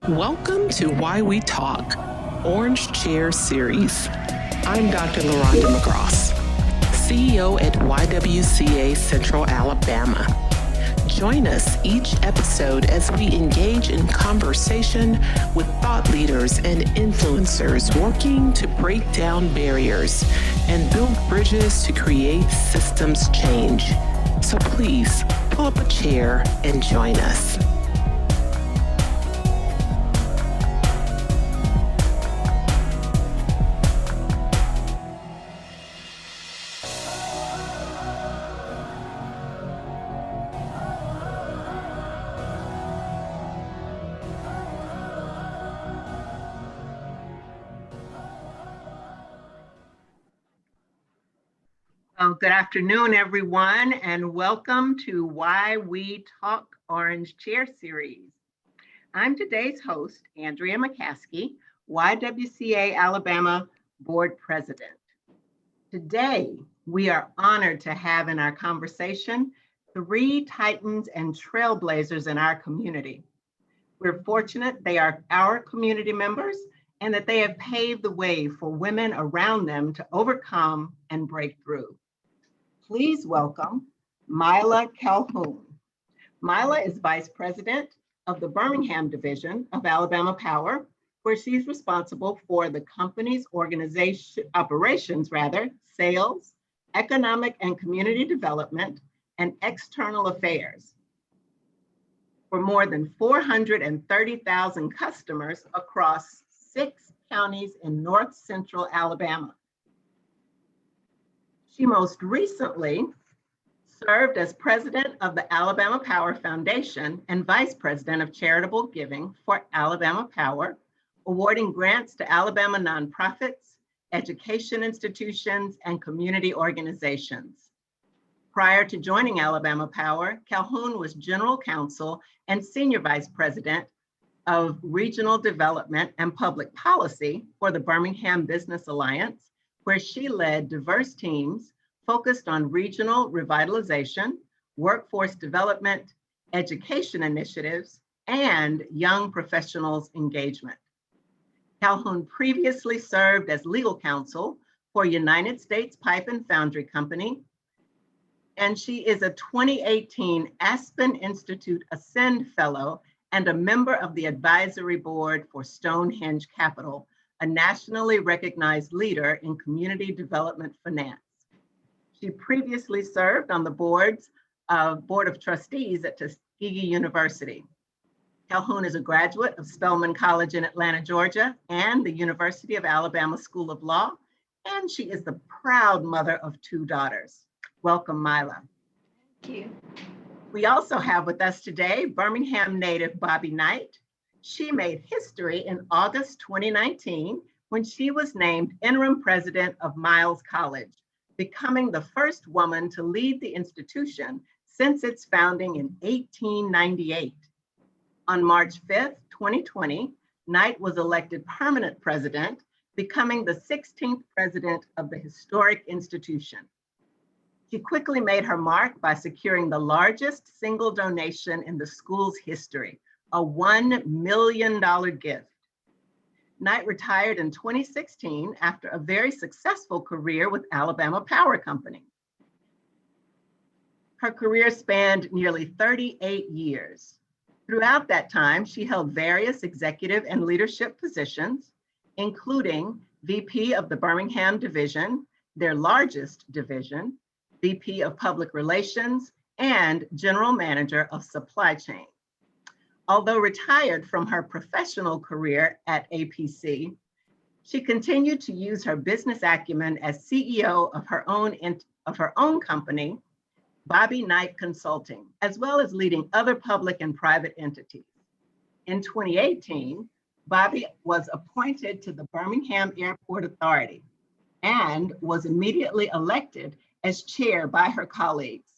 Welcome to YWeTalk, Orange Chair Series. I'm Dr. LaRonda McGross, CEO at YWCA Central Alabama. Join us each episode as we engage in conversation with thought leaders and influencers working to break down barriers and build bridges to create systems change. So please pull up a chair and join us. Well, good afternoon, everyone, and welcome to YWeTalk Orange Chair Series. I'm today's host, Andrea McCaskey, YWCA Alabama Board President. Today, we are honored to have in our conversation 3 titans and trailblazers in our community. We're fortunate they are our community members and that they have paved the way for women around them to overcome and break through. Please welcome Myla Calhoun. Myla is Vice President of the Birmingham Division of Alabama Power, where she's responsible for the company's operations, sales, economic and community development, and external affairs for more than 430,000 customers across 6 counties in North Central Alabama. She most recently served as president of the Alabama Power Foundation and vice president of charitable giving for Alabama Power, awarding grants to Alabama nonprofits, education institutions, and community organizations. Prior to joining Alabama Power, Calhoun was general counsel and senior vice president of regional development and public policy for the Birmingham Business Alliance, where she led diverse teams focused on regional revitalization, workforce development, education initiatives, and young professionals engagement. Calhoun previously served as legal counsel for United States Pipe and Foundry Company, and she is a 2018 Aspen Institute Ascend Fellow and a member of the advisory board for Stonehenge Capital, a nationally recognized leader in community development finance. She previously served on the Board of Trustees at Tuskegee University. Calhoun is a graduate of Spelman College in Atlanta, Georgia, and the University of Alabama School of Law, and she is the proud mother of 2 daughters. Welcome, Myla. Thank you. We also have with us today Birmingham native Bobby Knight. She made history in August 2019 when she was named interim president of Miles College, becoming the first woman to lead the institution since its founding in 1898. On March 5th, 2020, Knight was elected permanent president, becoming the 16th president of the historic institution. She quickly made her mark by securing the largest single donation in the school's history, a $1 million gift. Knight retired in 2016 after a very successful career with Alabama Power Company. Her career spanned nearly 38 years. Throughout that time, she held various executive and leadership positions, including VP of the Birmingham Division, their largest division, VP of Public Relations, and General Manager of Supply Chain. Although retired from her professional career at APC, she continued to use her business acumen as CEO of her own company, Bobby Knight Consulting, as well as leading other public and private entities. In 2018, Bobby was appointed to the Birmingham Airport Authority and was immediately elected as chair by her colleagues.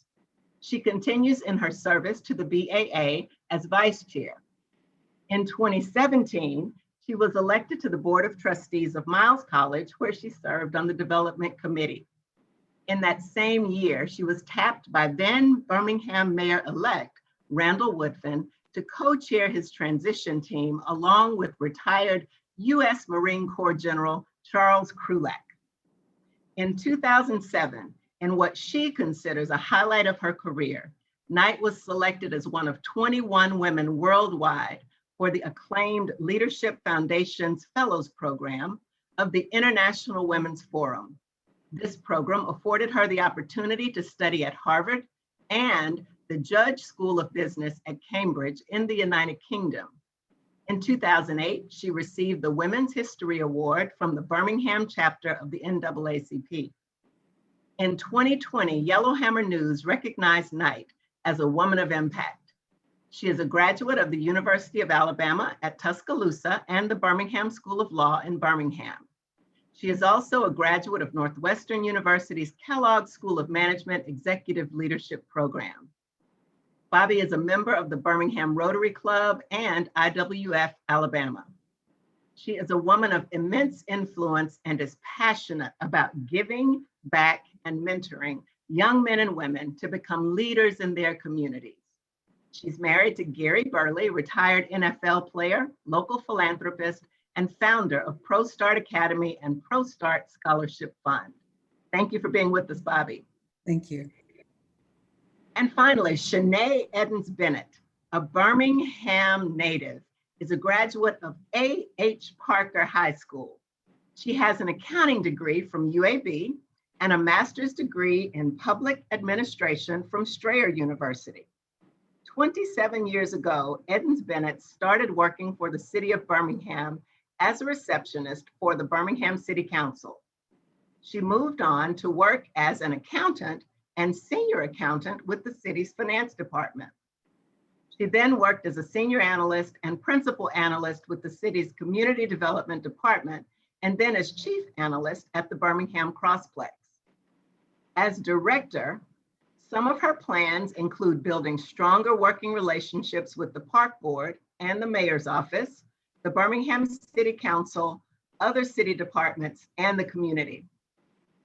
She continues in her service to the BAA as vice chair. In 2017, she was elected to the Board of Trustees of Miles College, where she served on the development committee. In that same year, she was tapped by then Birmingham Mayor-elect Randall Woodfin to co-chair his transition team along with retired U.S. Marine Corps General Charles Krulak. In 2007, in what she considers a highlight of her career, Knight was selected as one of 21 women worldwide for the acclaimed Leadership Foundation's Fellows Program of the International Women's Forum. This program afforded her the opportunity to study at Harvard and the Judge School of Business at Cambridge in the United Kingdom. In 2008, she received the Women's History Award from the Birmingham chapter of the NAACP. In 2020, Yellowhammer News recognized Knight as a woman of impact. She is a graduate of the University of Alabama at Tuscaloosa and the Birmingham School of Law in Birmingham. She is also a graduate of Northwestern University's Kellogg School of Management Executive Leadership Program. Bobby is a member of the Birmingham Rotary Club and IWF Alabama. She is a woman of immense influence and is passionate about giving back and mentoring young men and women to become leaders in their communities. She's married to Gary Burley, retired NFL player, local philanthropist, and founder of ProStart Academy and ProStart Scholarship Fund. Thank you for being with us, Bobby. Thank you. And finally, Shanae Edens-Bennett, a Birmingham native, is a graduate of A.H. Parker High School. She has an accounting degree from UAB and a master's degree in public administration from Strayer University. 27 years ago, Edens-Bennett started working for the city of Birmingham as a receptionist for the Birmingham City Council. She moved on to work as an accountant and senior accountant with the city's finance department. She then worked as a senior analyst and principal analyst with the city's community development department, and then as chief analyst at the Birmingham Crossplex. As director, some of her plans include building stronger working relationships with the park board and the mayor's office, the Birmingham City Council, other city departments, and the community.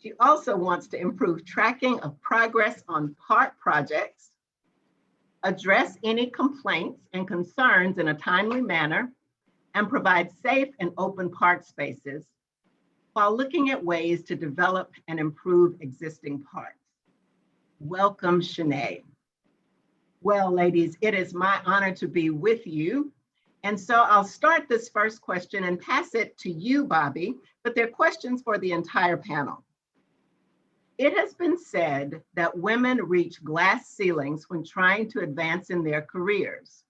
She also wants to improve tracking of progress on park projects, address any complaints and concerns in a timely manner, and provide safe and open park spaces while looking at ways to develop and improve existing parks. Welcome, Shanae. Well, ladies, it is my honor to be with you. And so I'll start this first question and pass it to you, Bobby, but they're questions for the entire panel. It has been said that women reach glass ceilings when trying to advance in their careers.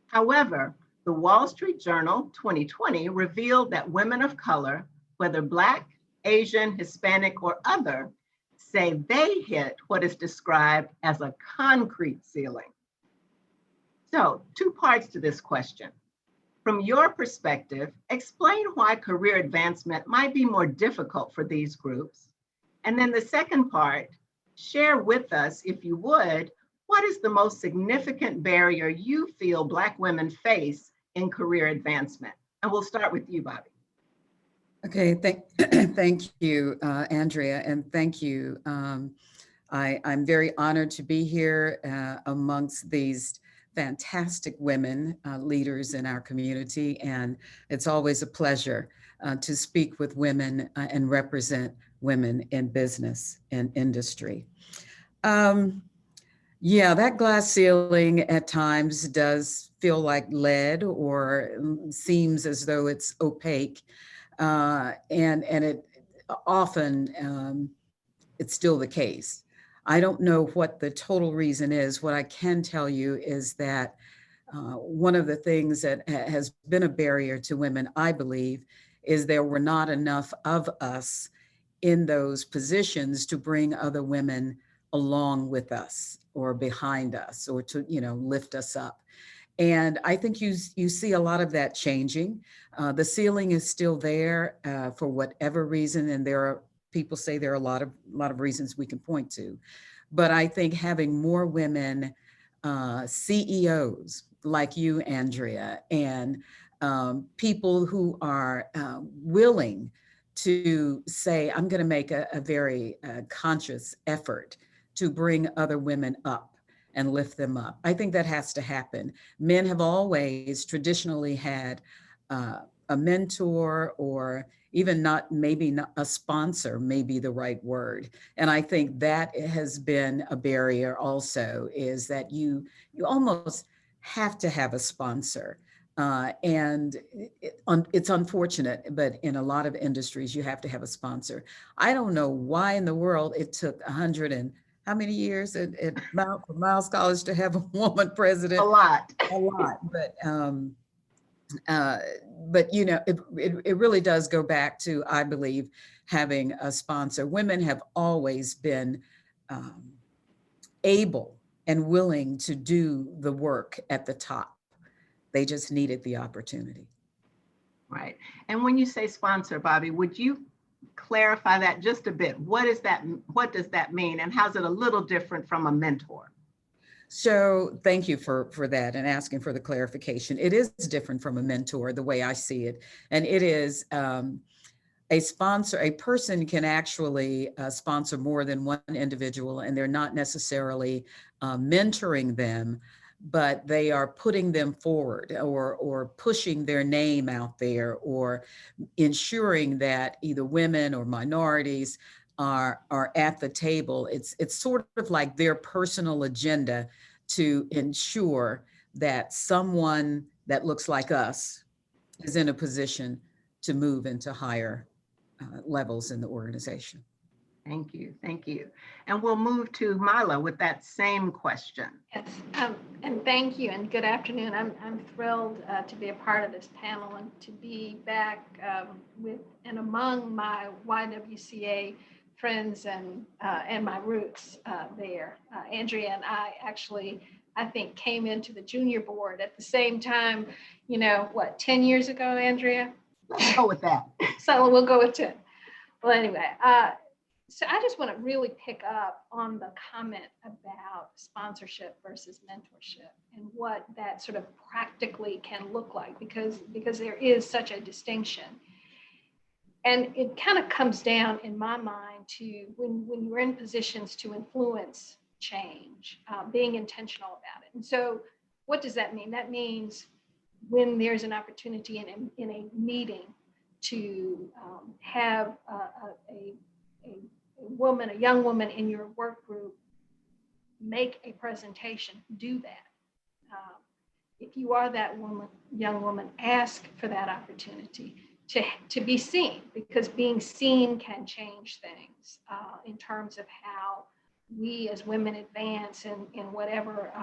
However, the Wall Street Journal 2020 revealed that women of color, whether Black, Asian, Hispanic, or other, say they hit what is described as a concrete ceiling. So, two parts to this question. From your perspective, explain why career advancement might be more difficult for these groups. And then the second part, share with us, if you would, what is the most significant barrier you feel Black women face in career advancement? And we'll start with you, Bobby. Okay, thank you, Andrea, and thank you. I'm very honored to be here amongst these fantastic women leaders in our community, and it's always a pleasure to speak with women and represent women in business and industry. Yeah, that glass ceiling at times does feel like lead or seems as though it's opaque. And it often, it's still the case. I don't know what the total reason is. What I can tell you is that one of the things that has been a barrier to women, I believe, is there were not enough of us in those positions to bring other women along with us or behind us or to, lift us up. And I think you see a lot of that changing. The ceiling is still there for whatever reason, and people say there are a lot of reasons we can point to. But I think having more women CEOs like you, Andrea, and people who are willing to say, I'm going to make a very conscious effort to bring other women up and lift them up. I think that has to happen. Men have always traditionally had a mentor, or even maybe not a sponsor may be the right word. And I think that has been a barrier also, is that you almost have to have a sponsor. And it's unfortunate, but in a lot of industries, you have to have a sponsor. I don't know why in the world it took 100 and how many years at Miles College to have a woman president? A lot. A lot, but you know, it really does go back to, I believe, having a sponsor. Women have always been able and willing to do the work at the top. They just needed the opportunity. Right. And when you say sponsor, Bobby, would you clarify that just a bit? What does that mean? And how's it a little different from a mentor? So thank you for that and asking for the clarification. It is different from a mentor, the way I see it. And it is a sponsor. A person can actually sponsor more than one individual, and they're not necessarily mentoring them, but they are putting them forward, or pushing their name out there, or ensuring that either women or minorities are at the table. It's sort of like their personal agenda to ensure that someone that looks like us is in a position to move into higher levels in the organization. Thank you. Thank you. And we'll move to Mila with that same question. Yes, and thank you and good afternoon. I'm thrilled to be a part of this panel and to be back with and among my YWCA friends and my roots there. Andrea and I actually, I think, came into the junior board at the same time, 10 years ago, Andrea? Let's go with that. So we'll go with 10. Well, anyway, so I just want to really pick up on the comment about sponsorship versus mentorship and what that sort of practically can look like, because there is such a distinction. And it kind of comes down, in my mind, to when you're in positions to influence change, being intentional about it. And so what does that mean? That means when there's an opportunity in a meeting to have a young woman in your work group make a presentation, do that. If you are that young woman, ask for that opportunity to be seen, because being seen can change things in terms of how we as women advance in whatever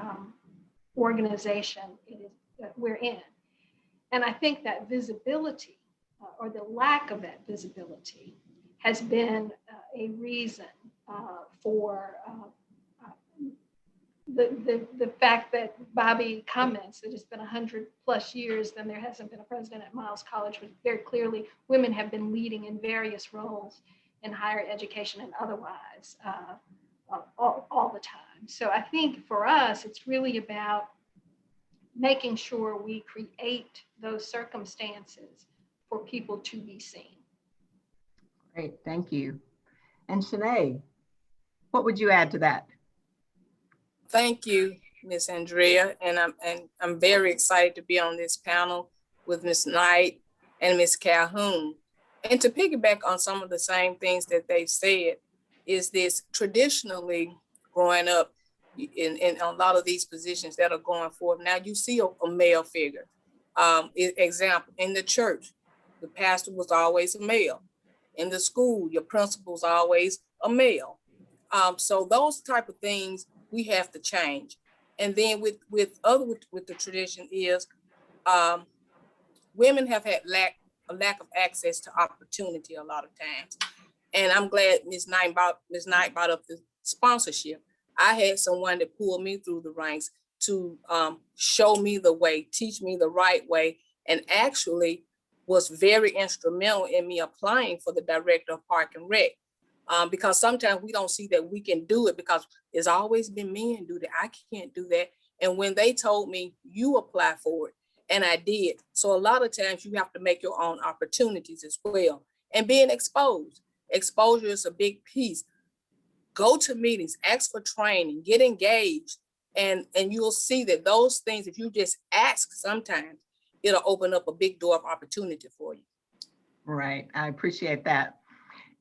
organization it is that we're in. And I think that visibility or the lack of that visibility has been a reason for the fact that Bobby comments that it's been 100+ years, then there hasn't been a president at Miles College, which very clearly women have been leading in various roles in higher education and otherwise all the time. So I think for us, it's really about making sure we create those circumstances for people to be seen. Great, thank you. And Shanae, what would you add to that? Thank you, Ms. Andrea, and I'm very excited to be on this panel with Ms. Knight and Ms. Calhoun. And to piggyback on some of the same things that they said, is this traditionally growing up in a lot of these positions that are going forward. Now you see a male figure. Example, in the church, the pastor was always a male. In the school, your principal's always a male. So those type of things we have to change. And then with the tradition is women have had a lack of access to opportunity a lot of times. And I'm glad Ms. Knight brought up the sponsorship. I had someone that pulled me through the ranks to show me the way, teach me the right way, and actually was very instrumental in me applying for the director of Park and Rec. Because sometimes we don't see that we can do it because it's always been men do that. I can't do that. And when they told me, you apply for it, and I did. So a lot of times you have to make your own opportunities as well. And being exposed. Exposure is a big piece. Go to meetings, ask for training, get engaged, And you'll see that those things, if you just ask sometimes, it'll open up a big door of opportunity for you. Right, I appreciate that.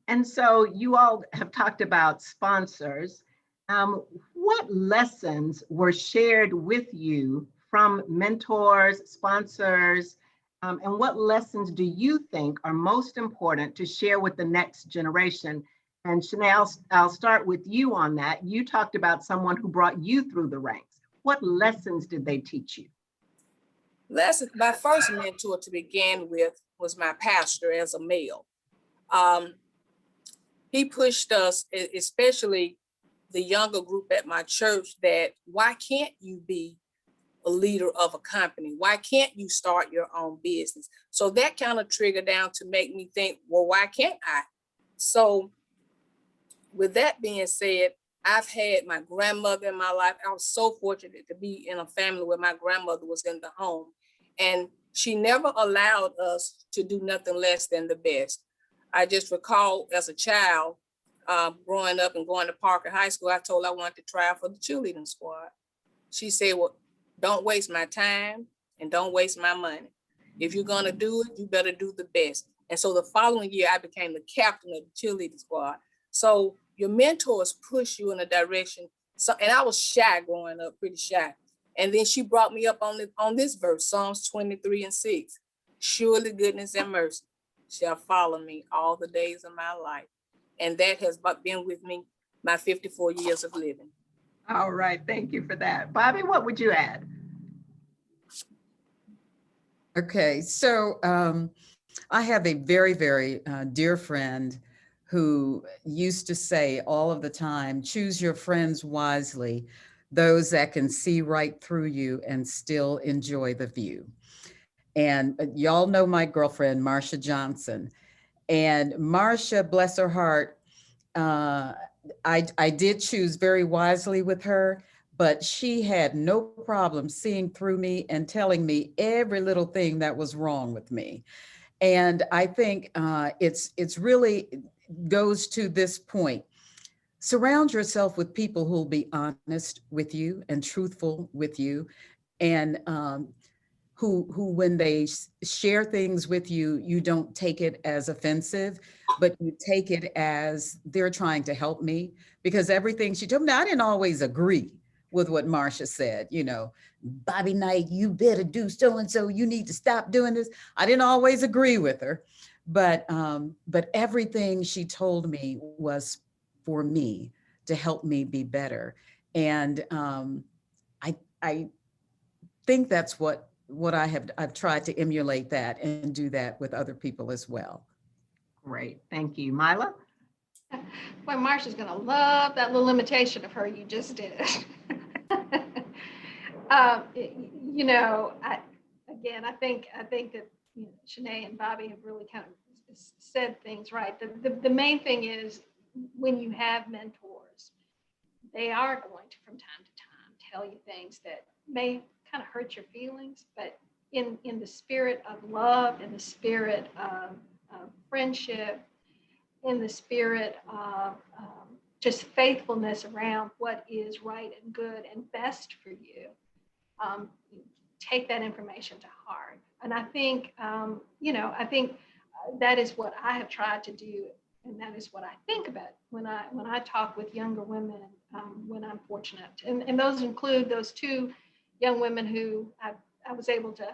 And so you all have talked about sponsors. What lessons were shared with you from mentors, sponsors, and what lessons do you think are most important to share with the next generation? And Shanae, I'll start with you on that. You talked about someone who brought you through the ranks. What lessons did they teach you? My first mentor to begin with was my pastor as a male. He pushed us, especially the younger group at my church, that why can't you be a leader of a company? Why can't you start your own business? So that kind of triggered down to make me think, well, why can't I? So with that being said, I've had my grandmother in my life. I was so fortunate to be in a family where my grandmother was in the home, and she never allowed us to do nothing less than the best. I just recall as a child, growing up and going to Parker High School, I told her I wanted to try out for the cheerleading squad. She said, well, don't waste my time and don't waste my money. If you're gonna do it, you better do the best. And so the following year, I became the captain of the cheerleading squad. So your mentors push you in a direction. So, and I was shy growing up, pretty shy. And then she brought me up on this verse, Psalms 23:6. Surely goodness and mercy shall follow me all the days of my life. And that has been with me my 54 years of living. All right, thank you for that. Bobby, what would you add? Okay, so I have a very, very dear friend who used to say all of the time, choose your friends wisely, those that can see right through you and still enjoy the view. And y'all know my girlfriend, Marsha Johnson. And Marsha, bless her heart, I did choose very wisely with her, but she had no problem seeing through me and telling me every little thing that was wrong with me. And I think it's really goes to this point. Surround yourself with people who will be honest with you and truthful with you, and who when they share things with you, you don't take it as offensive, but you take it as they're trying to help me. Because everything she told me, I didn't always agree with what Marsha said, you know, Bobby Knight, you better do so-and-so, you need to stop doing this. I didn't always agree with her, but everything she told me was for me to help me be better. And I think that's what I've tried to emulate that and do that with other people as well. Great, thank you. Mila? Well, Marsha's gonna love that little imitation of her you just did. You know, I think that Shanae and Bobby have really kind of said things right. The main thing is when you have mentors, they are going to, from time to time, tell you things that may kind of hurt your feelings, but in the spirit of love, in the spirit of friendship, in the spirit of just faithfulness around what is right and good and best for you, take that information to heart. And I think, I think that is what I have tried to do, and that is what I think about when I talk with younger women when I'm fortunate. And those include those two young women who I was able to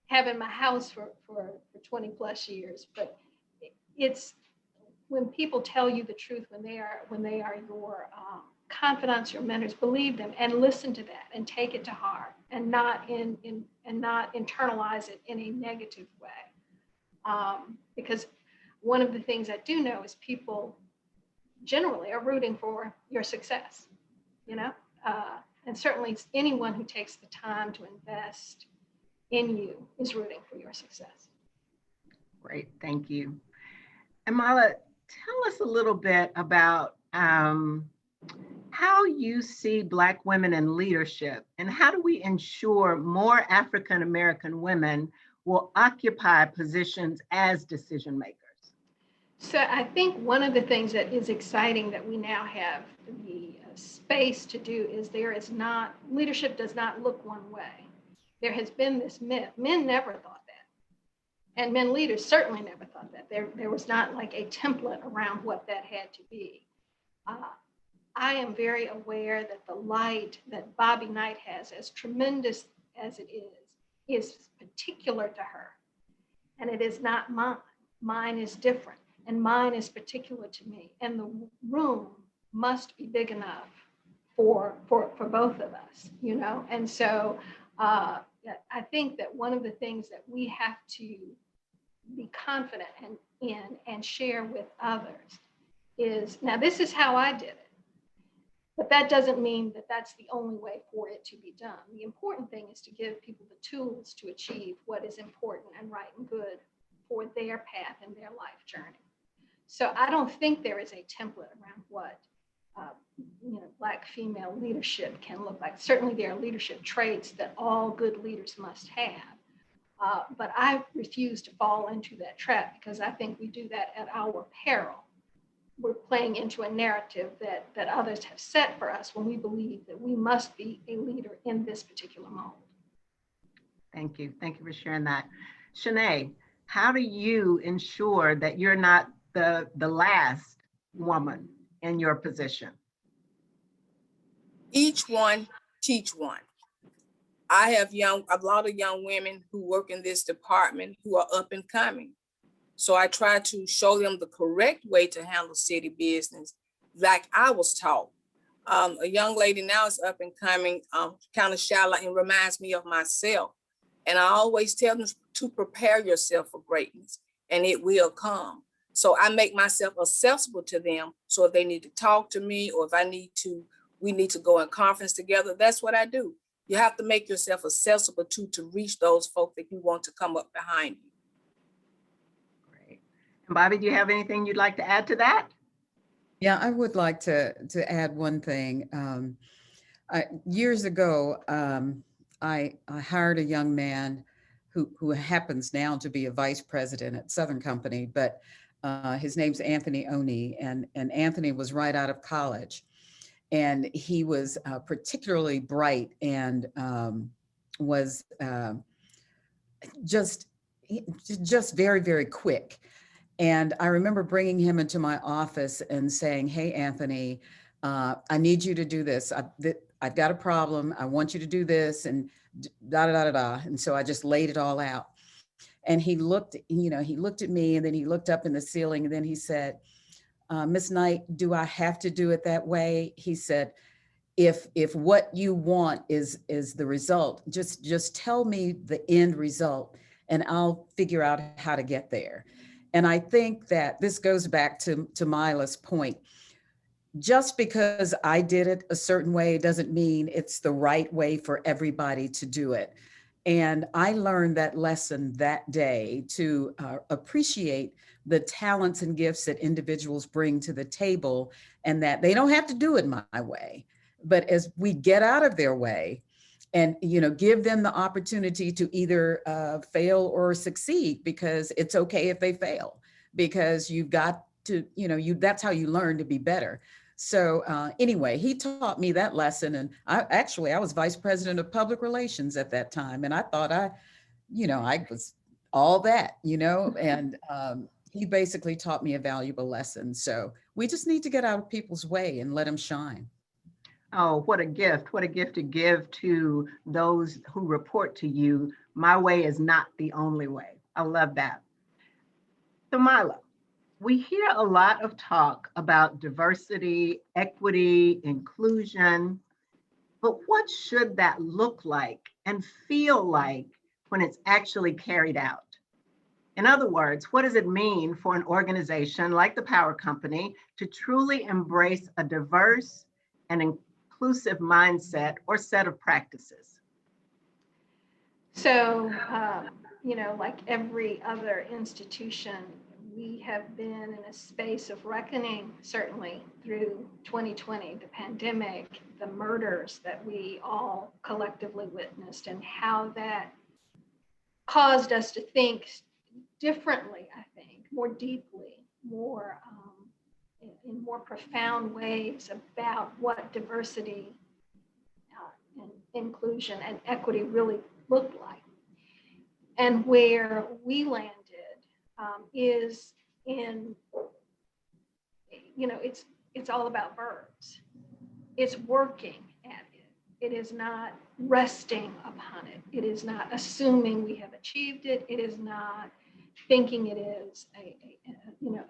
have in my house for 20 plus years. But it's when people tell you the truth, when they are your confidants, your mentors, believe them and listen to that and take it to heart and not internalize it in a negative way. Because one of the things I do know is people generally are rooting for your success, you know, and certainly anyone who takes the time to invest in you is rooting for your success. Great, thank you. And Mila, tell us a little bit about how you see Black women in leadership, and how do we ensure more African-American women will occupy positions as decision makers? So I think one of the things that is exciting that we now have the space to do is leadership does not look one way. There has been this myth. Men never thought that. And men leaders certainly never thought that. There was not like a template around what that had to be. I am very aware that the light that Bobby Knight has, as tremendous as it is particular to her. And it is not mine. Mine is different. And mine is particular to me. And the room must be big enough for both of us, you know? And so I think that one of the things that we have to be confident in and share with others is, now this is how I did it. But that doesn't mean that that's the only way for it to be done. The important thing is to give people the tools to achieve what is important and right and good for their path and their life journey. So I don't think there is a template around what Black female leadership can look like. Certainly there are leadership traits that all good leaders must have. But I refuse to fall into that trap because I think we do that at our peril. We're playing into a narrative that others have set for us when we believe that we must be a leader in this particular mold. Thank you. Thank you for sharing that. Shanae, how do you ensure that you're not the last woman in your position? Each one teach one. I have a lot of young women who work in this department who are up and coming. So I try to show them the correct way to handle city business like I was taught. A young lady now is up and coming, kind of shallow, and reminds me of myself. And I always tell them to prepare yourself for greatness and it will come. So I make myself accessible to them. So if they need to talk to me or if we need to go in conference together, that's what I do. You have to make yourself accessible to reach those folks that you want to come up behind you. Great. And Bobby, do you have anything you'd like to add to that? Yeah, I would like to add one thing. Years ago, I hired a young man who happens now to be a vice president at Southern Company, but his name's Anthony Oney, and Anthony was right out of college. And he was particularly bright and was just very, very quick. And I remember bringing him into my office and saying, "Hey, Anthony, I need you to do this. I've got a problem. I want you to do this," and da da da da da. And so I just laid it all out. And he looked at me, and then he looked up in the ceiling, and then he said, "Miss Knight, do I have to do it that way?" He said, if what you want is the result, just tell me the end result and I'll figure out how to get there. And I think that this goes back to Mila's point. Just because I did it a certain way doesn't mean it's the right way for everybody to do it. And I learned that lesson that day to appreciate the talents and gifts that individuals bring to the table, and that they don't have to do it my way. But as we get out of their way and give them the opportunity to either fail or succeed, because it's okay if they fail, because you've got to, that's how you learn to be better. So anyway, he taught me that lesson. And I was vice president of public relations at that time. And I thought I was all that, and he basically taught me a valuable lesson. So we just need to get out of people's way and let them shine. Oh, what a gift to give to those who report to you. My way is not the only way. I love that. So Mila, we hear a lot of talk about diversity, equity, inclusion, but what should that look like and feel like when it's actually carried out? In other words, what does it mean for an organization like the Power Company to truly embrace a diverse and inclusive mindset or set of practices? So, like every other institution, we have been in a space of reckoning, certainly through 2020, the pandemic, the murders that we all collectively witnessed, and how that caused us to think differently, I think, more deeply in more profound ways about what diversity and inclusion and equity really look like. And where we landed is in, it's all about verbs. It's working at it. It is not resting upon it. It is not assuming we have achieved it. It is not thinking it is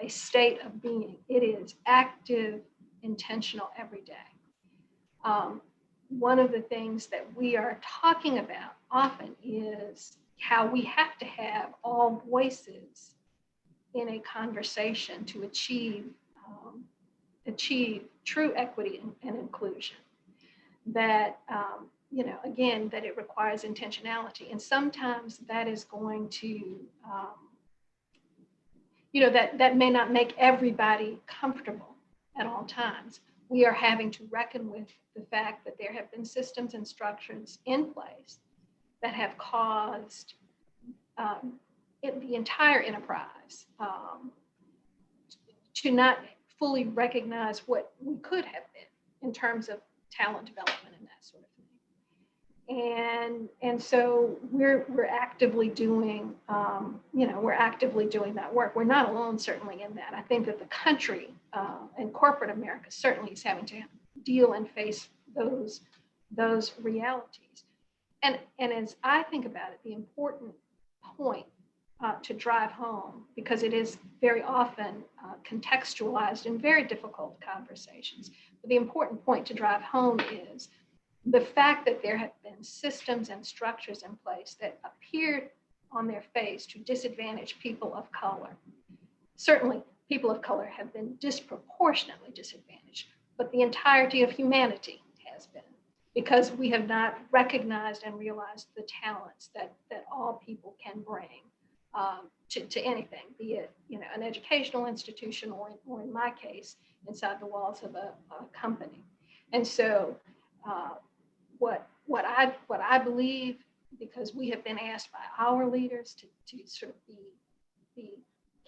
a state of being. It is active, intentional every day. One of the things that we are talking about often is how we have to have all voices in a conversation to achieve true equity and inclusion. That, again, that it requires intentionality. And sometimes that is going to, that may not make everybody comfortable at all times. We are having to reckon with the fact that there have been systems and structures in place that have caused the entire enterprise to not fully recognize what we could have been in terms of talent development and that sort of thing. And so we're actively doing, we're actively doing that work. We're not alone, certainly, in that. I think that the country and corporate America certainly is having to deal and face those realities. And as I think about it, the important point to drive home, because it is very often contextualized in very difficult conversations, but the important point to drive home is the fact that there have been systems and structures in place that appear on their face to disadvantage people of color. Certainly, people of color have been disproportionately disadvantaged, but the entirety of humanity has been, because we have not recognized and realized the talents that all people can bring to anything, be it an educational institution or in my case, inside the walls of a company. And so what I believe, because we have been asked by our leaders to sort of be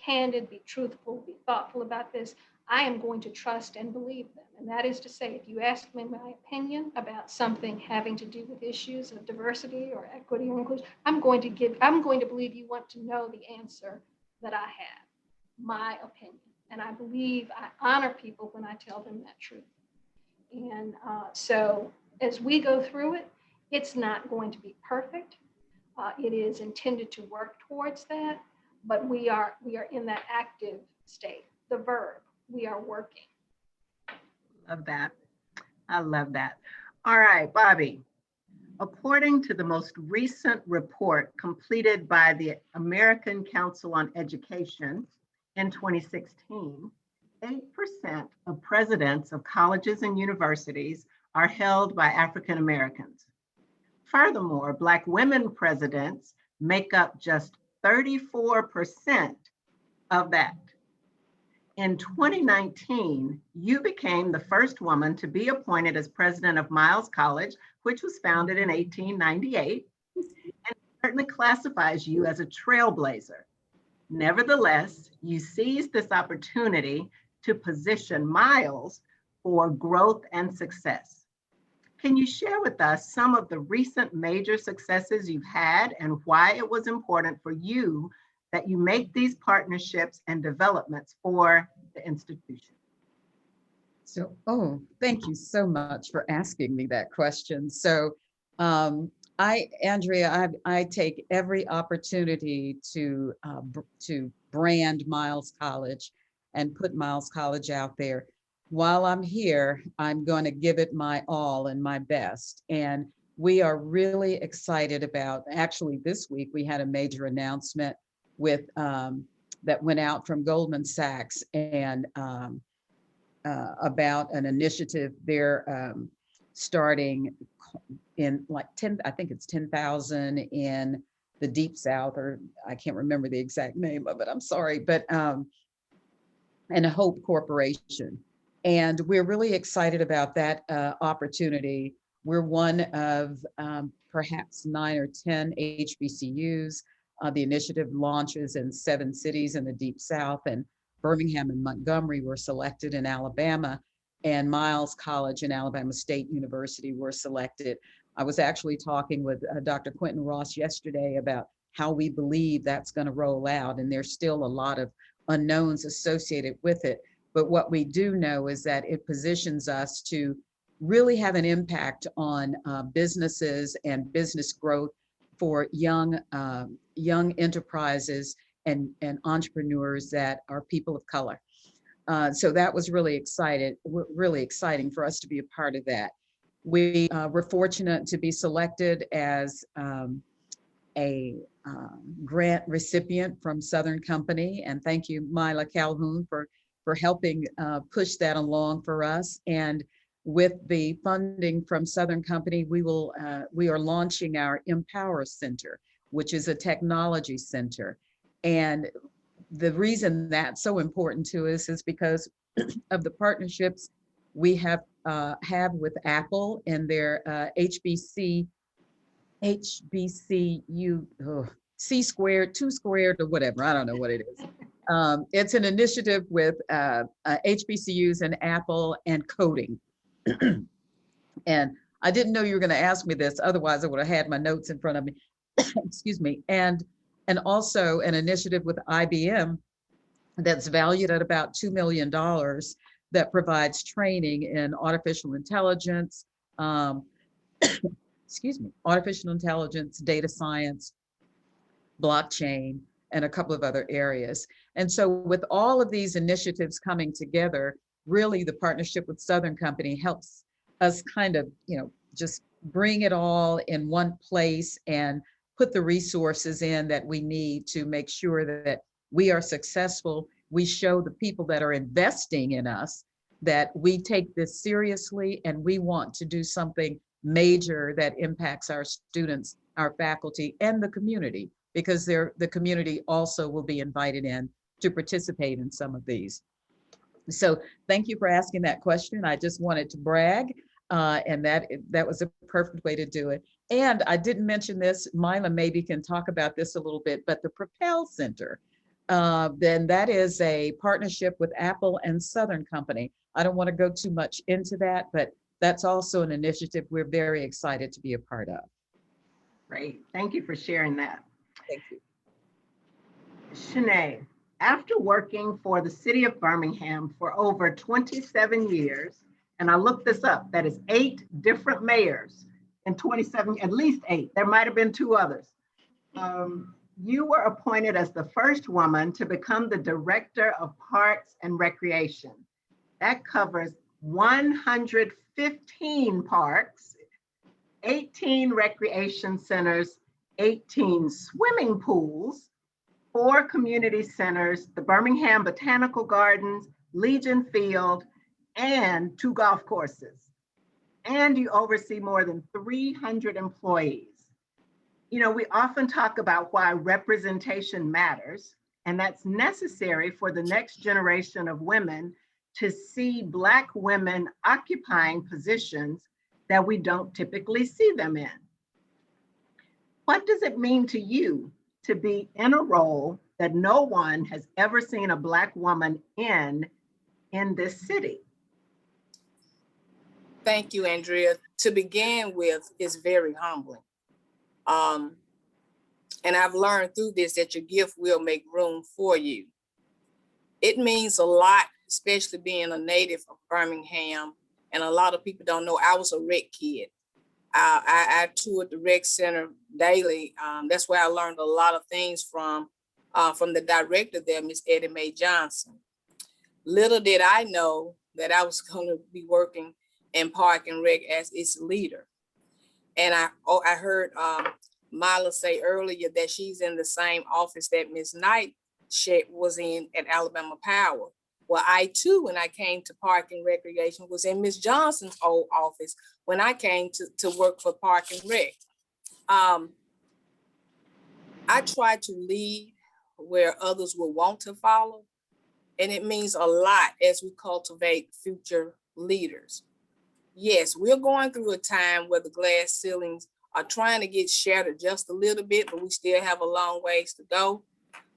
candid, be truthful, be thoughtful about this, I am going to trust and believe them. And that is to say, if you ask me my opinion about something having to do with issues of diversity or equity or inclusion, I'm going to believe you want to know the answer that I have, my opinion. And I believe I honor people when I tell them that truth. And so as we go through it, it's not going to be perfect. It is intended to work towards that, but we are in that active state, the verb. We are working. Love that. I love that. All right, Bobby. According to the most recent report completed by the American Council on Education in 2016, 8% of presidents of colleges and universities are held by African Americans. Furthermore, Black women presidents make up just 34% of that. In 2019, you became the first woman to be appointed as president of Miles College, which was founded in 1898, and certainly classifies you as a trailblazer. Nevertheless, you seized this opportunity to position Miles for growth and success. Can you share with us some of the recent major successes you've had and why it was important for you that you make these partnerships and developments for the institution? So, thank you so much for asking me that question. So, Andrea, I take every opportunity to brand Miles College and put Miles College out there. While I'm here, I'm going to give it my all and my best. And we are really excited about, actually this week, we had a major announcement with that went out from Goldman Sachs and about an initiative they're starting in like 10, I think it's 10,000 in the Deep South, or I can't remember the exact name of it, I'm sorry, but and a Hope Corporation. And we're really excited about that opportunity. We're one of perhaps 9 or 10 HBCUs. The initiative launches in 7 cities in the Deep South, and Birmingham and Montgomery were selected in Alabama, and Miles College and Alabama State University were selected. I was actually talking with Dr. Quentin Ross yesterday about how we believe that's going to roll out, and there's still a lot of unknowns associated with it. But what we do know is that it positions us to really have an impact on businesses and business growth for young enterprises and entrepreneurs that are people of color. So that was really exciting for us to be a part of that. We were fortunate to be selected as a grant recipient from Southern Company, and thank you, Mila Calhoun, for helping push that along for us. And with the funding from Southern Company, we are launching our Empower Center, which is a technology center. And the reason that's so important to us is because of the partnerships we have with Apple and their HBCU, C squared, 2 squared, or whatever. I don't know what it is. It's an initiative with HBCUs and Apple and coding. And I didn't know you were going to ask me this, otherwise I would have had my notes in front of me. Excuse me. And also an initiative with IBM that's valued at about $2 million that provides training in artificial intelligence, artificial intelligence, data science, blockchain, and a couple of other areas. And so with all of these initiatives coming together, really the partnership with Southern Company helps us kind of, just bring it all in one place and put the resources in that we need to make sure that we are successful. We show the people that are investing in us that we take this seriously and we want to do something major that impacts our students, our faculty, and the community, because the community also will be invited in to participate in some of these. So thank you for asking that question. I just wanted to brag, and that was a perfect way to do it. And I didn't mention this, Mila maybe can talk about this a little bit, but the Propel Center, then that is a partnership with Apple and Southern Company. I don't want to go too much into that, but that's also an initiative we're very excited to be a part of. Great, thank you for sharing that. Thank you. Shanae, after working for the city of Birmingham for over 27 years, and I looked this up, that is 8 different mayors in 27, at least 8, there might have been 2 others. You were appointed as the first woman to become the Director of Parks and Recreation. That covers 115 parks, 18 recreation centers, 18 swimming pools, 4 community centers, the Birmingham Botanical Gardens, Legion Field, and 2 golf courses. And you oversee more than 300 employees. We often talk about why representation matters, and that's necessary for the next generation of women to see Black women occupying positions that we don't typically see them in. What does it mean to you to be in a role that no one has ever seen a Black woman in this city? Thank you, Andrea. To begin with, it's very humbling. And I've learned through this that your gift will make room for you. It means a lot, especially being a native of Birmingham. And a lot of people don't know I was a rec kid. I toured the rec center daily. That's where I learned a lot of things from the director there, Miss Eddie Mae Johnson. Little did I know that I was going to be working in Park and Rec as its leader. And I heard Mila say earlier that she's in the same office that Ms. Knight was in at Alabama Power. Well, I too, when I came to Park and Recreation, was in Ms. Johnson's old office when I came to work for Park and Rec. I try to lead where others will want to follow, and it means a lot as we cultivate future leaders. Yes, we're going through a time where the glass ceilings are trying to get shattered just a little bit, but we still have a long ways to go.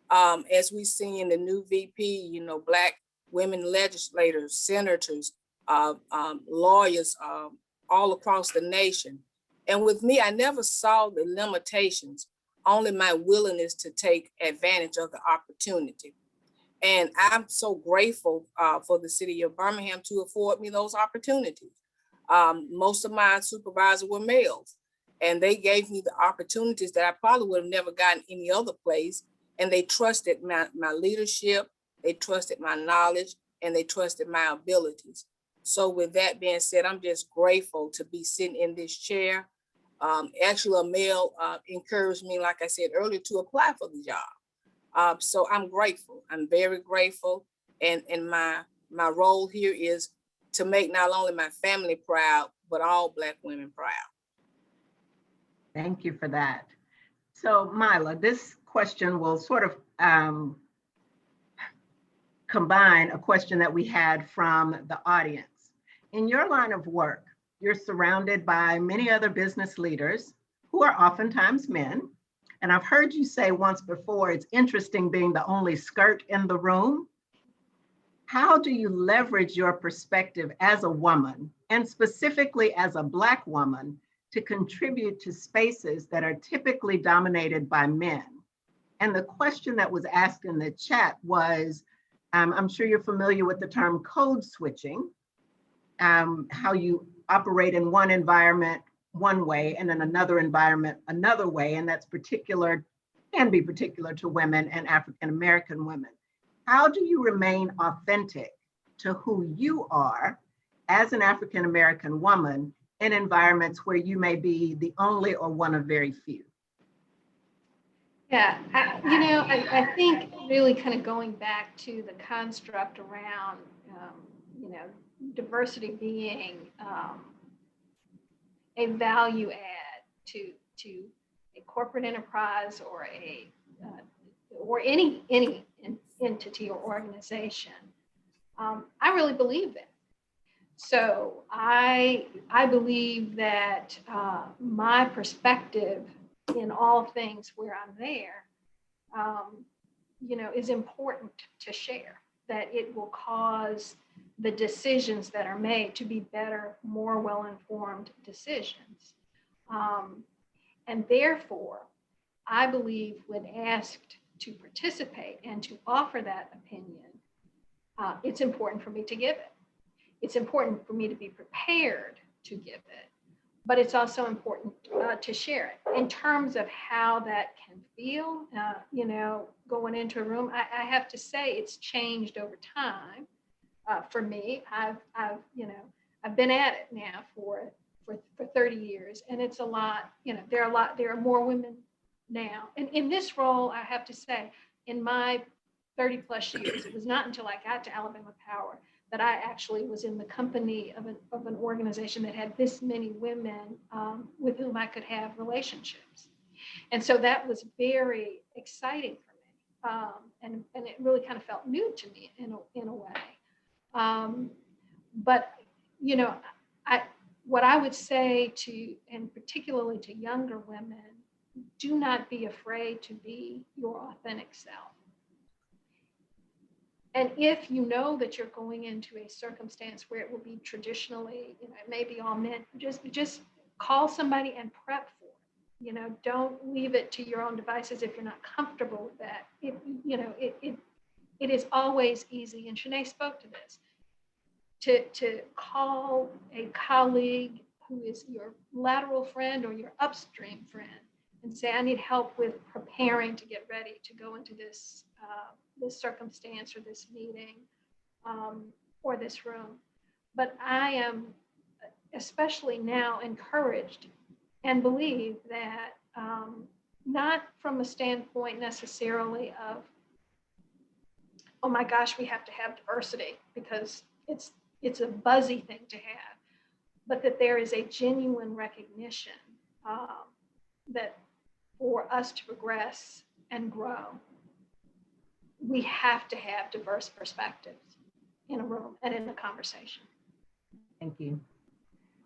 As we see in the new VP, you know, Black women legislators, senators, lawyers, all across the nation. And with me, I never saw the limitations, only my willingness to take advantage of the opportunity. And I'm so grateful for the city of Birmingham to afford me those opportunities. Most of my supervisors were males, and they gave me the opportunities that I probably would have never gotten any other place. And they trusted my leadership, they trusted my knowledge, and they trusted my abilities. So with that being said, I'm just grateful to be sitting in this chair. Actually, a male encouraged me, like I said earlier, to apply for the job. So I'm grateful. I'm very grateful. And my role here is to make not only my family proud, but all Black women proud. Thank you for that. So Mila, this question will sort of combine a question that we had from the audience. In your line of work, you're surrounded by many other business leaders who are oftentimes men. And I've heard you say once before, it's interesting being the only skirt in the room. How do you leverage your perspective as a woman, and specifically as a Black woman, to contribute to spaces that are typically dominated by men? And the question that was asked in the chat was, I'm sure you're familiar with the term code switching, how you operate in one environment one way and in another environment another way, and that's can be particular to women and African American women. How do you remain authentic to who you are as an African American woman in environments where you may be the only or one of very few? Yeah, I think really kind of going back to the construct around, diversity being a value add to a corporate enterprise or any entity or organization. I really believe it. So I believe that my perspective in all things where I'm there, is important to share, that it will cause the decisions that are made to be better, more well-informed decisions. And therefore, I believe when asked to participate and to offer that opinion, it's important for me to give it. It's important for me to be prepared to give it, but it's also important to share it. In terms of how that can feel, going into a room, I have to say it's changed over time. For me, I've been at it now for 30 years, and it's a lot. There are more women now, and in this role, I have to say, in my 30 plus years, it was not until I got to Alabama Power that I actually was in the company of an organization that had this many women with whom I could have relationships. And so that was very exciting for me. And it really kind of felt new to me in a way. But, what I would say to, and particularly to younger women, do not be afraid to be your authentic self. And if you know that you're going into a circumstance where it will be traditionally, it may be all men, just call somebody and prep for it. Don't leave it to your own devices if you're not comfortable with that. It is always easy, and Shanae spoke to this, to call a colleague who is your lateral friend or your upstream friend and say, I need help with preparing to get ready to go into this circumstance or this meeting or this room. But I am especially now encouraged and believe that not from a standpoint necessarily of, oh my gosh, we have to have diversity because it's a buzzy thing to have, but that there is a genuine recognition that for us to progress and grow, we have to have diverse perspectives in a room and in a conversation. Thank you.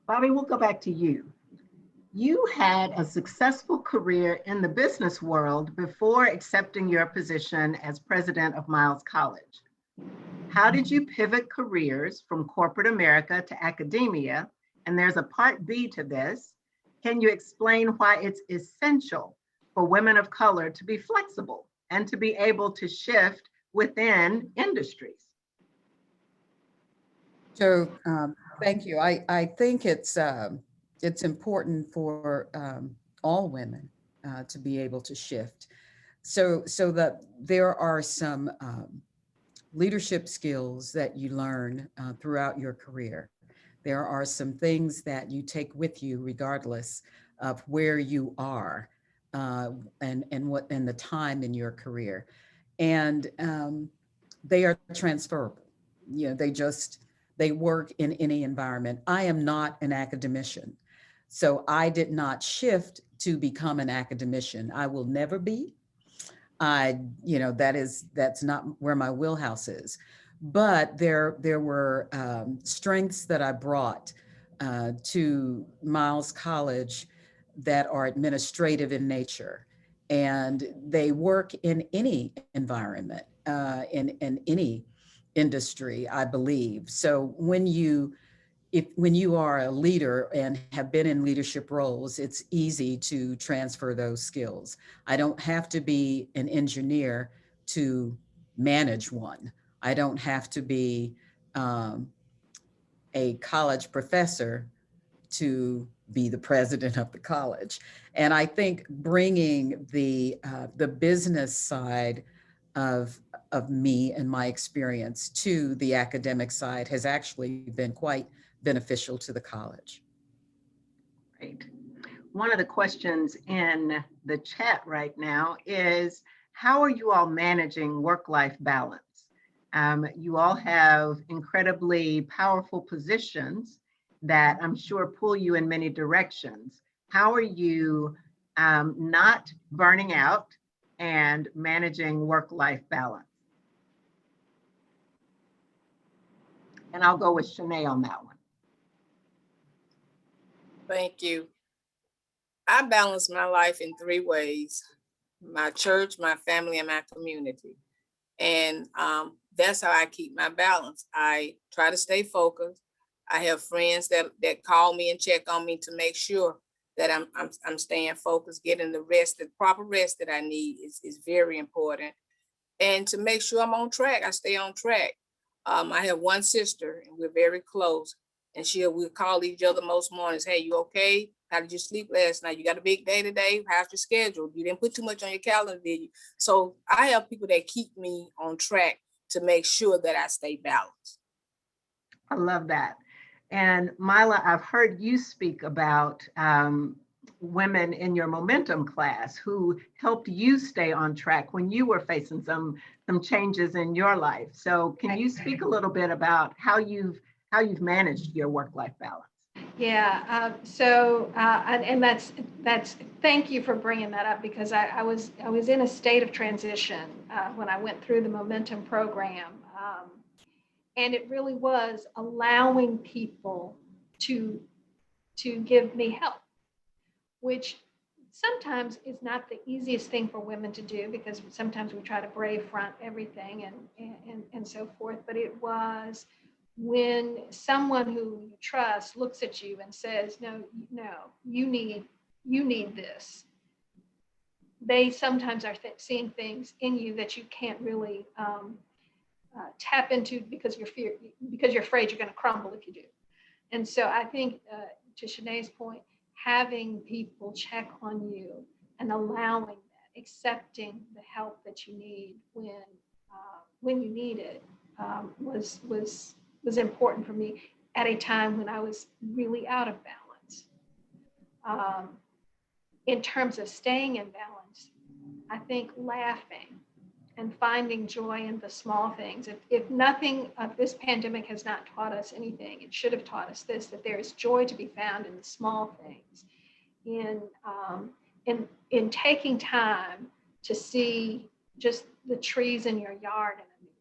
Bobby, we'll go back to you. You had a successful career in the business world before accepting your position as president of Miles College. How did you pivot careers from corporate America to academia? And there's a part B to this. Can you explain why it's essential for women of color to be flexible and to be able to shift within industries? So thank you. I think it's important for all women to be able to shift. So that there are some leadership skills that you learn throughout your career. There are some things that you take with you regardless of where you are and the time in your career. And they are transferable. You know, they work in any environment. I am not an academician, so I did not shift to become an academician. I will never be. That's not where my wheelhouse is. But there were strengths that I brought to Miles College that are administrative in nature, and they work in any environment, in any industry, I believe. So when you are a leader and have been in leadership roles, it's easy to transfer those skills. I don't have to be an engineer to manage one. I don't have to be a college professor to be the president of the college. And I think bringing the business side of me and my experience to the academic side has actually been quite beneficial to the college. Great. One of the questions in the chat right now is, how are you all managing work-life balance? You all have incredibly powerful positions that I'm sure pull you in many directions. How are you not burning out and managing work-life balance? And I'll go with Shanae on that one. Thank you. I balance my life in 3 ways: my church, my family, and my community. And that's how I keep my balance. I try to stay focused. I have friends that call me and check on me to make sure that I'm staying focused, getting the rest, the proper rest that I need is very important. And to make sure I'm on track, I stay on track. I have one sister and we're very close, and we'll call each other most mornings. Hey, you okay? How did you sleep last night? You got a big day today? How's your schedule? You didn't put too much on your calendar, did you? So I have people that keep me on track to make sure that I stay balanced. I love that. And Mila, I've heard you speak about women in your momentum class who helped you stay on track when you were facing some changes in your life. So can you speak a little bit about how you've managed your work-life balance? Yeah. And that's thank you for bringing that up, because I was in a state of transition when I went through the Momentum program, and it really was allowing people to give me help, which sometimes is not the easiest thing for women to do, because sometimes we try to brave front everything and so forth. But it was when someone who you trust looks at you and says, no, you need this. They sometimes are seeing things in you that you can't really tap into because you're afraid you're going to crumble if you do. And so I think, to Shanae's point, having people check on you and allowing that, accepting the help that you need when you need it, was important for me at a time when I was really out of balance. In terms of staying in balance, I think laughing and finding joy in the small things. If nothing of this pandemic has not taught us anything, it should have taught us this, that there is joy to be found in the small things, in taking time to see just the trees in your yard in a new way.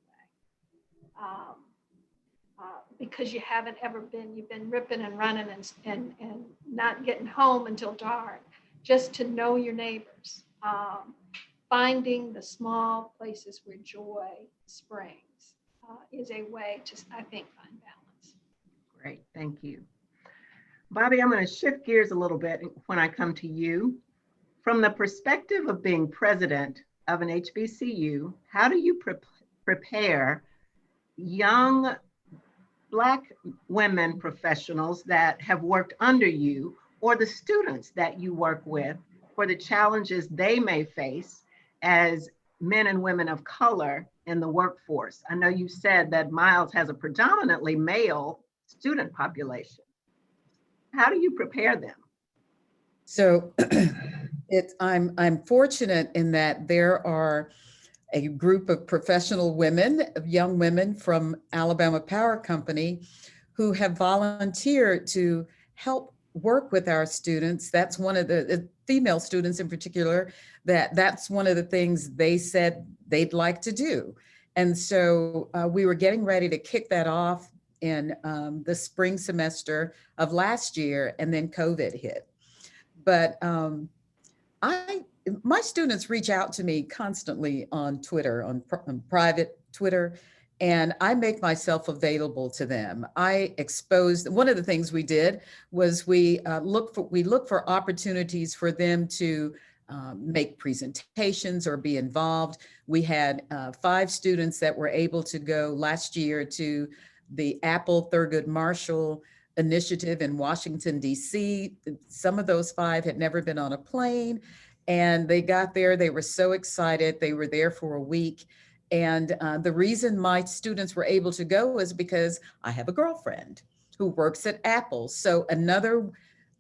because you haven't ever been, you've been ripping and running and not getting home until dark, just to know your neighbors. Finding the small places where joy springs is a way to, I think, find balance. Great, thank you. Bobby, I'm going to shift gears a little bit when I come to you. From the perspective of being president of an HBCU, how do you prepare young Black women professionals that have worked under you, or the students that you work with, for the challenges they may face as men and women of color in the workforce? I know you said that Miles has a predominantly male student population. How do you prepare them? So I'm fortunate in that there are a group of professional women, of young women from Alabama Power Company, who have volunteered to help work with our students. That's one of the female students in particular, that's one of the things they said they'd like to do. And so we were getting ready to kick that off in the spring semester of last year, and then COVID hit. But my students reach out to me constantly on Twitter, on private Twitter, and I make myself available to them. I exposed, one of the things we did was we look for opportunities for them to make presentations or be involved. We had 5 students that were able to go last year to the Apple Thurgood Marshall initiative in Washington, D.C. Some of those 5 had never been on a plane, and they got there. They were so excited. They were there for a week. And the reason my students were able to go is because I have a girlfriend who works at Apple. So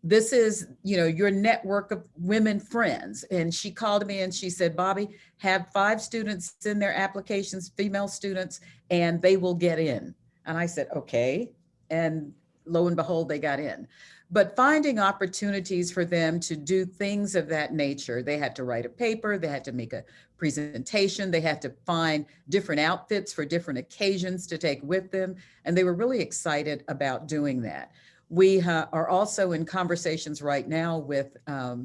this is, your network of women friends. And she called me and she said, Bobby, have 5 students in their applications, female students, and they will get in. And I said, okay. And lo and behold, they got in. But finding opportunities for them to do things of that nature, they had to write a paper, they had to make a presentation, they had to find different outfits for different occasions to take with them. And they were really excited about doing that. We are also in conversations right now with a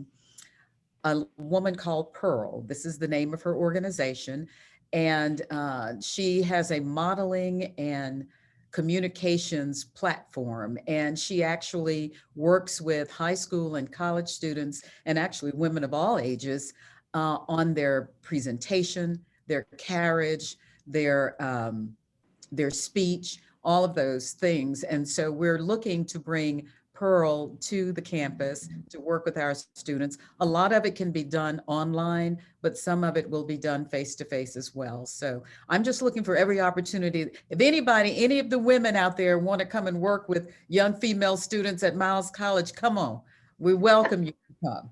woman called Pearl. This is the name of her organization. And she has a modeling and communications platform. And she actually works with high school and college students, and actually women of all ages, on their presentation, their carriage, their speech, all of those things. And so we're looking to bring Pearl to the campus to work with our students. A lot of it can be done online, but some of it will be done face-to-face as well. So I'm just looking for every opportunity. If any of the women out there want to come and work with young female students at Miles College, come on. We welcome you to come.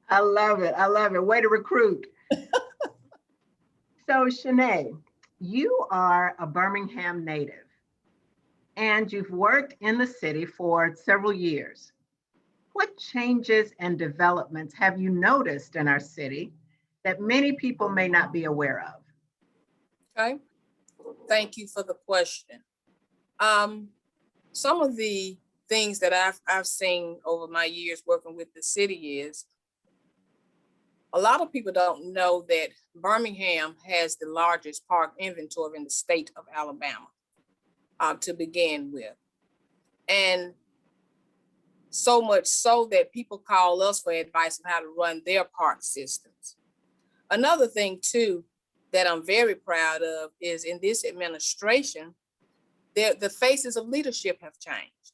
I love it. I love it. Way to recruit. So Shanae, you are a Birmingham native, and you've worked in the city for several years. What changes and developments have you noticed in our city that many people may not be aware of? Okay, thank you for the question. Some of the things that I've seen over my years working with the city is, a lot of people don't know that Birmingham has the largest park inventory in the state of Alabama. To begin with. And so much so that people call us for advice on how to run their park systems. Another thing too, that I'm very proud of is in this administration, the faces of leadership have changed.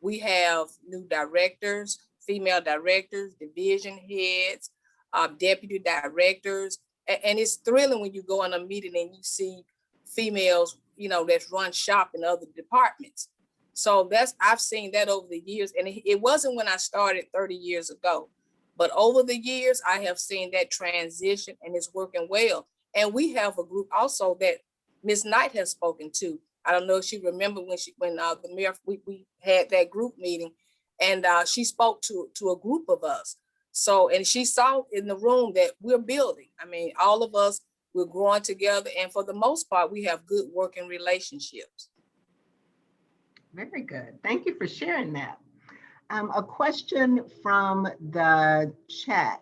We have new directors, female directors, division heads, deputy directors. And it's thrilling when you go in a meeting and you see females that's run shop in other departments. So I've seen that over the years. And it wasn't when I started 30 years ago, but over the years, I have seen that transition and it's working well. And we have a group also that Ms. Knight has spoken to. I don't know if she remember when the mayor, we had that group meeting, and she spoke to a group of us. So, and she saw in the room that we're building. I mean, all of us, we're growing together, and for the most part, we have good working relationships. Very good. Thank you for sharing that. A question from the chat.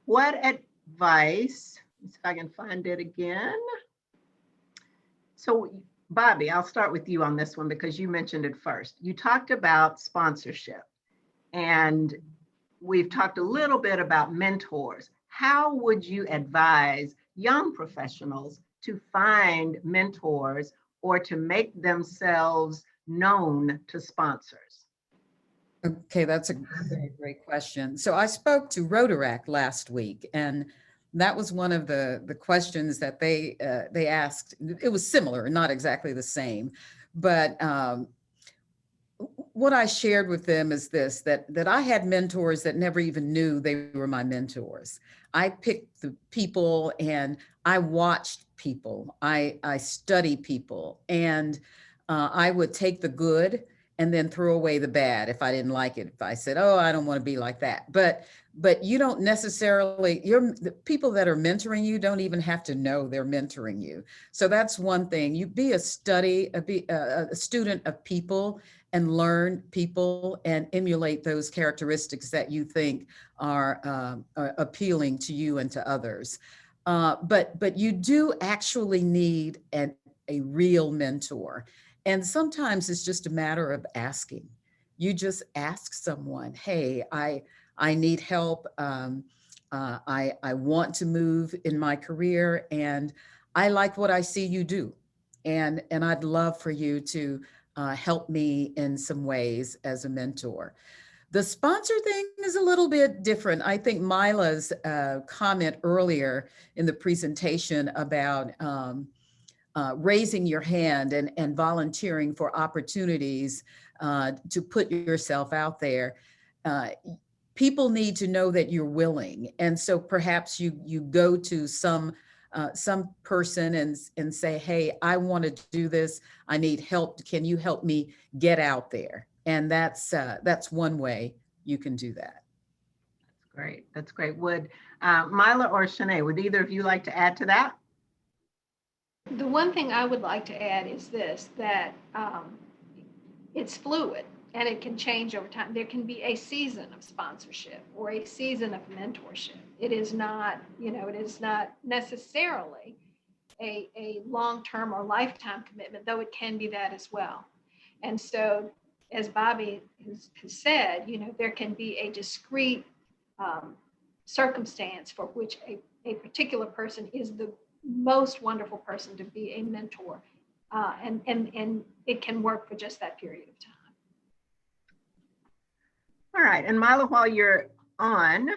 What advice, let's see if I can find it again. So Bobby, I'll start with you on this one because you mentioned it first. You talked about sponsorship, and we've talked a little bit about mentors. How would you advise young professionals to find mentors or to make themselves known to sponsors? Okay, that's a great question. So I spoke to Rotaract last week, and that was one of the questions that they asked. It was similar, not exactly the same, but what I shared with them is this: that I had mentors that never even knew they were my mentors. I picked the people, and I watched people. I study people, and I would take the good and then throw away the bad if I didn't like it. If I said, oh, I don't want to be like that. But you don't necessarily, the people that are mentoring you don't even have to know they're mentoring you. So that's one thing. You be a student of people and learn people and emulate those characteristics that you think are appealing to you and to others. But you do actually need a real mentor. And sometimes it's just a matter of asking. You just ask someone, hey, I need help. I want to move in my career, and I like what I see you do. And I'd love for you to help me in some ways as a mentor. The sponsor thing is a little bit different. I think Mila's comment earlier in the presentation about raising your hand and volunteering for opportunities to put yourself out there. People need to know that you're willing. And so perhaps you go to some person and say, hey, I want to do this. I need help. Can you help me get out there? And that's one way you can do that. That's great. That's great. Would Mila or Shanae, would either of you like to add to that? The one thing I would like to add is this, that it's fluid and it can change over time. There can be a season of sponsorship or a season of mentorship. It is not, it is not necessarily a long-term or lifetime commitment, though it can be that as well. And so, as Bobby has said, there can be a discrete circumstance for which a particular person is the most wonderful person to be a mentor. And it can work for just that period of time. All right, and Mila, while you're on,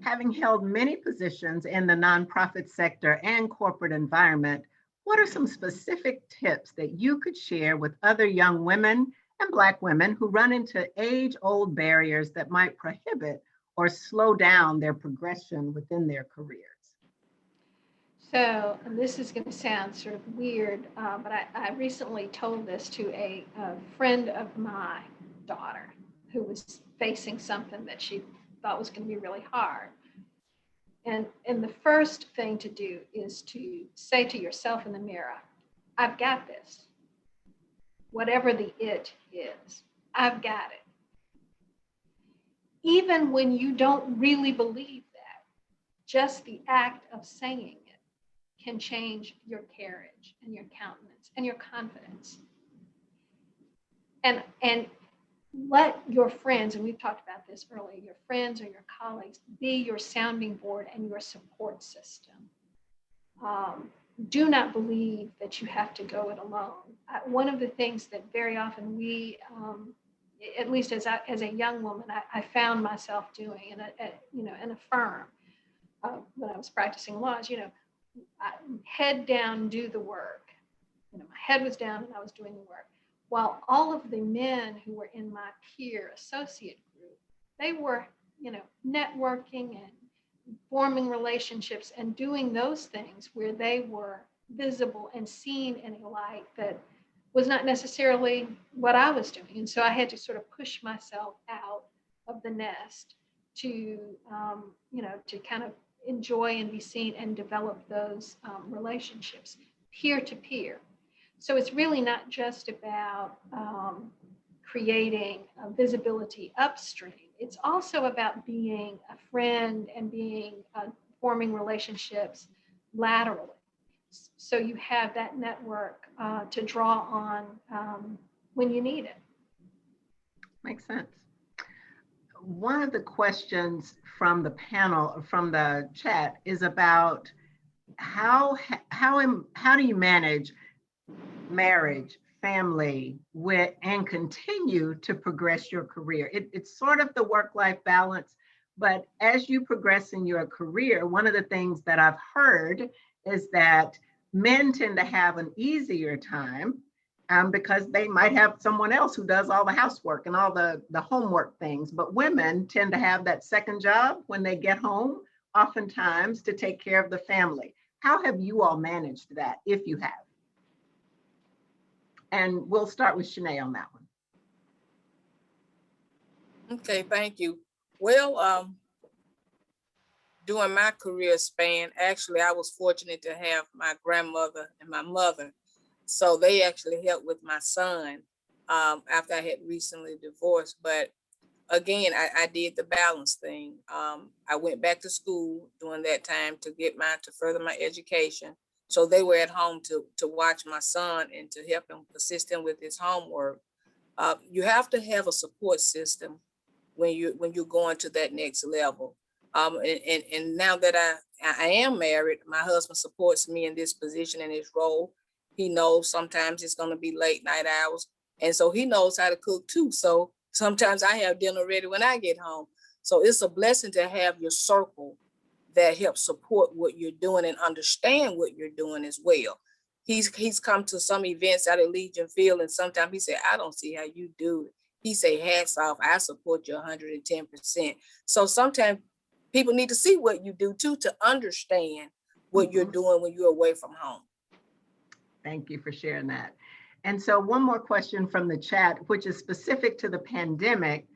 having held many positions in the nonprofit sector and corporate environment, what are some specific tips that you could share with other young women and Black women who run into age-old barriers that might prohibit or slow down their progression within their careers? So, and this is going to sound sort of weird, but I recently told this to a friend of my daughter who was facing something that she thought was going to be really hard. And the first thing to do is to say to yourself in the mirror, I've got this. Whatever the it is, I've got it. Even when you don't really believe that, just the act of saying it can change your carriage and your countenance and your confidence. And let your friends, and we've talked about this earlier, your friends or your colleagues be your sounding board and your support system. Do not believe that you have to go it alone. One of the things that very often we, at least as a young woman, I found myself doing in a firm when I was practicing law is, head down, do the work. My head was down and I was doing the work. While all of the men who were in my peer associate group, they were, networking and forming relationships and doing those things where they were visible and seen in a light that was not necessarily what I was doing. And so I had to sort of push myself out of the nest to, to kind of enjoy and be seen and develop those relationships peer to peer. So it's really not just about creating visibility upstream. It's also about being a friend and being forming relationships laterally. So you have that network to draw on when you need it. Makes sense. One of the questions from the panel, from the chat, is about how do you manage marriage, family, and continue to progress your career? It's sort of the work-life balance, but as you progress in your career, one of the things that I've heard is that men tend to have an easier time because they might have someone else who does all the housework and all the homework things. But women tend to have that second job when they get home, oftentimes to take care of the family. How have you all managed that, if you have? And we'll start with Shanae on that one. Okay, thank you. Well, during my career span, actually, I was fortunate to have my grandmother and my mother. So they actually helped with my son after I had recently divorced. But again, I did the balance thing. I went back to school during that time to further my education. So they were at home to watch my son and to help him, assist him with his homework. You have to have a support system when you're going to that next level. And now that I am married, my husband supports me in this position and this role. He knows sometimes it's going to be late night hours. And so he knows how to cook too. So sometimes I have dinner ready when I get home. So it's a blessing to have your circle that helps support what you're doing and understand what you're doing as well. He's come to some events out at Legion Field, and sometimes he said, I don't see how you do it. He say, hats off, I support you 110%. So sometimes people need to see what you do too, to understand what you're doing when you're away from home. Thank you for sharing that. And so one more question from the chat, which is specific to the pandemic.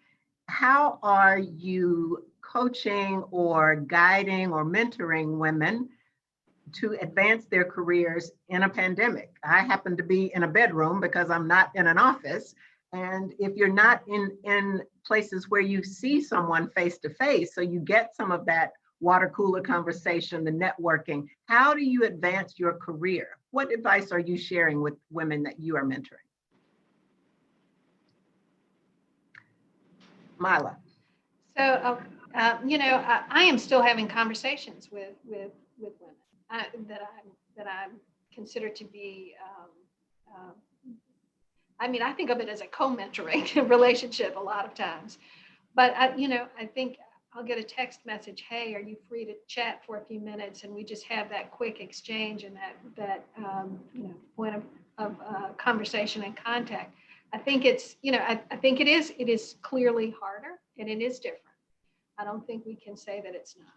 How are you coaching or guiding or mentoring women to advance their careers in a pandemic? I happen to be in a bedroom because I'm not in an office. And if you're not in places where you see someone face to face, so you get some of that water cooler conversation, the networking, how do you advance your career? What advice are you sharing with women that you are mentoring? Mila. So, I am still having conversations with women that I consider to be. I think of it as a co-mentoring relationship a lot of times, but I think I'll get a text message. Hey, are you free to chat for a few minutes? And we just have that quick exchange and that point of conversation and contact. I think it's, I think it is clearly harder and it is different. I don't think we can say that it's not.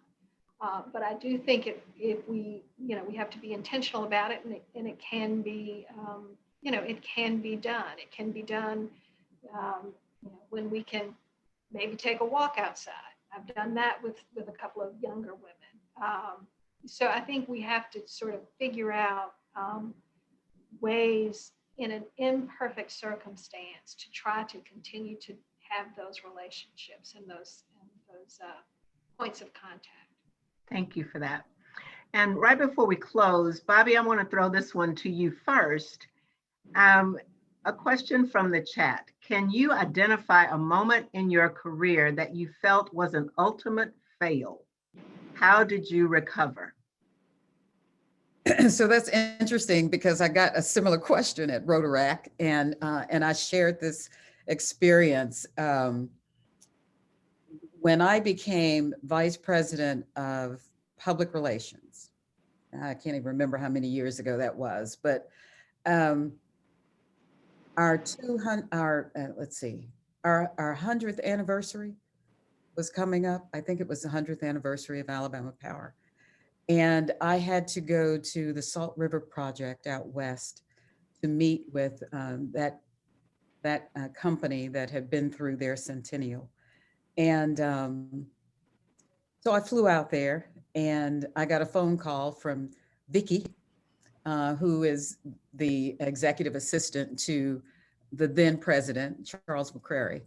But I do think if we, we have to be intentional about it, and it can be, it can be done. It can be done when we can maybe take a walk outside. I've done that with a couple of younger women. So I think we have to sort of figure out ways in an imperfect circumstance to try to continue to have those relationships and those points of contact. Thank you for that. And right before we close, Bobby, I want to throw this one to you first. A question from the chat. Can you identify a moment in your career that you felt was an ultimate fail? How did you recover? So that's interesting because I got a similar question at Rotaract, and I shared this experience when I became vice president of public relations. I can't even remember how many years ago that was, but our 100th anniversary was coming up. I think it was the 100th anniversary of Alabama Power. And I had to go to the Salt River Project out west to meet with that company that had been through their centennial. And so I flew out there and I got a phone call from Vicki who is the executive assistant to the then president, Charles McCrary.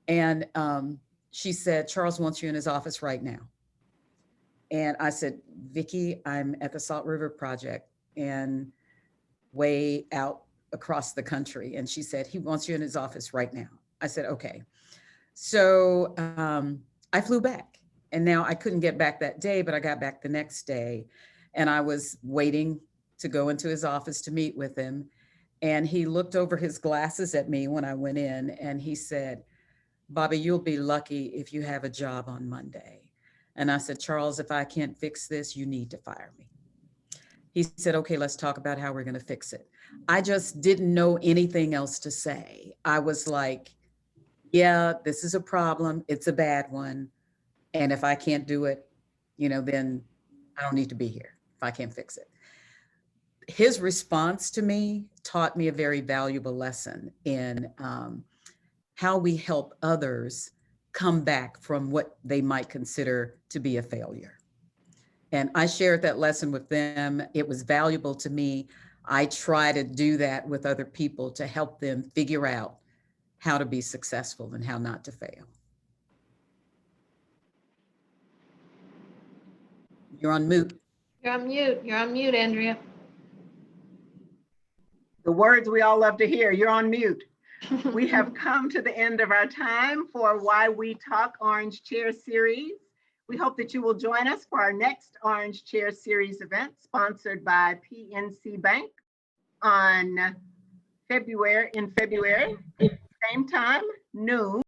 And she said, Charles wants you in his office right now. And I said, Vicki, I'm at the Salt River Project and way out across the country. And she said, he wants you in his office right now. I said, okay. So I flew back, and now I couldn't get back that day, but I got back the next day, and I was waiting to go into his office to meet with him. And he looked over his glasses at me when I went in, and he said, Bobby, you'll be lucky if you have a job on Monday. And I said, Charles, if I can't fix this, you need to fire me. He said, okay, let's talk about how we're going to fix it. I just didn't know anything else to say. I was like, yeah, this is a problem. It's a bad one. And if I can't do it, then I don't need to be here if I can't fix it. His response to me taught me a very valuable lesson in how we help others come back from what they might consider to be a failure. And I shared that lesson with them. It was valuable to me. I try to do that with other people to help them figure out how to be successful and how not to fail. You're on mute. You're on mute. You're on mute, Andrea. The words we all love to hear. You're on mute. We have come to the end of our time for Why We Talk Orange Chair Series. We hope that you will join us for our next Orange Chair Series event sponsored by PNC Bank in February, same time, noon.